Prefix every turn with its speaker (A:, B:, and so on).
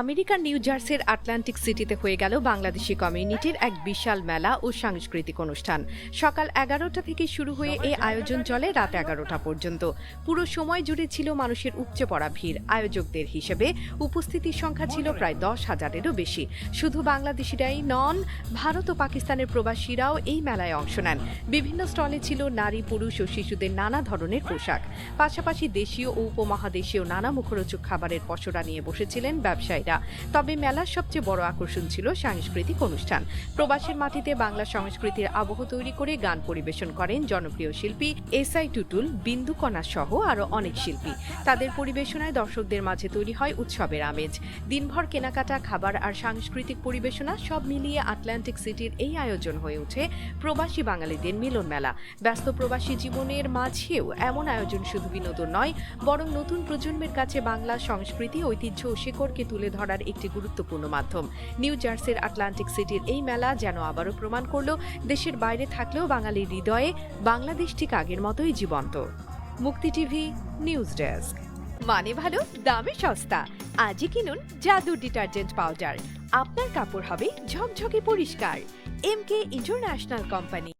A: আমেরিকার নিউ জার্সির আটলান্টিক সিটিতে হয়ে গেল বাংলাদেশি কমিউনিটির এক বিশাল মেলা ও সাংস্কৃতিক অনুষ্ঠান। সকাল 11টা থেকে শুরু হয়ে এই আয়োজন চলে রাত 11টা পর্যন্ত। পুরো সময় জুড়ে ছিল মানুষের উপচে পড়া ভিড়। আয়োজকদের হিসেবে উপস্থিতির সংখ্যা ছিল প্রায় 10,000-এরও বেশি। শুধু বাংলাদেশিরাই নন, ভারত ও পাকিস্তানের প্রবাসীরাও এই মেলায় অংশ নেন। বিভিন্ন স্টলে ছিল নারী, পুরুষ ও শিশুদের নানা ধরনের পোশাক। পাশাপাশি দেশীয় ও উপমহাদেশীয় নানা মুখরোচক খাবারের পসরা নিয়ে বসেছিলেন ব্যবসায়ী। তবে মেলার সবচেয়ে বড় আকর্ষণ ছিল সাংস্কৃতিক অনুষ্ঠান। প্রবাসের মাটিতে বাংলা সংস্কৃতির আবহ তৈরি করে গান পরিবেশন করেন জনপ্রিয় শিল্পী এসআই টুটুল, বিন্দুকণা সহ আরও অনেক শিল্পী। তাদের পরিবেশনায় দর্শকদের মাঝে তৈরি হয় উৎসবের আমেজ। দিনভর কেনাকাটা, খাবার আর সাংস্কৃতিক পরিবেশনা সব মিলিয়ে আটলান্টিক সিটির এই আয়োজন হয়ে ওঠে প্রবাসী বাঙালিদের মিলন মেলা। ব্যস্ত প্রবাসী জীবনের মাঝেও এমন আয়োজন শুধু বিনোদন নয়, বরং নতুন প্রজন্মের কাছে বাংলা সংস্কৃতি, ঐতিহ্য ও শিকড়কে তুলে ধরার একটি গুরুত্বপূর্ণ মাধ্যম। নিউ জার্সির আটলান্টিক সিটির এই মেলা যেন আবারও প্রমাণ করল, দেশের বাইরে থাকলেও বাঙালির হৃদয়ে বাংলাদেশ ঠিক আগের মতোই জীবন্ত। মুক্তি টিভি নিউজ ডেস্ক। মানে ভালো, দামে সস্তা। আজই কিনুন জাদু ডিটারজেন্ট পাউডার। আপনার কাপড় হবে ঝকঝকে পরিষ্কার। এমকে ইন্টারন্যাশনাল কোম্পানি।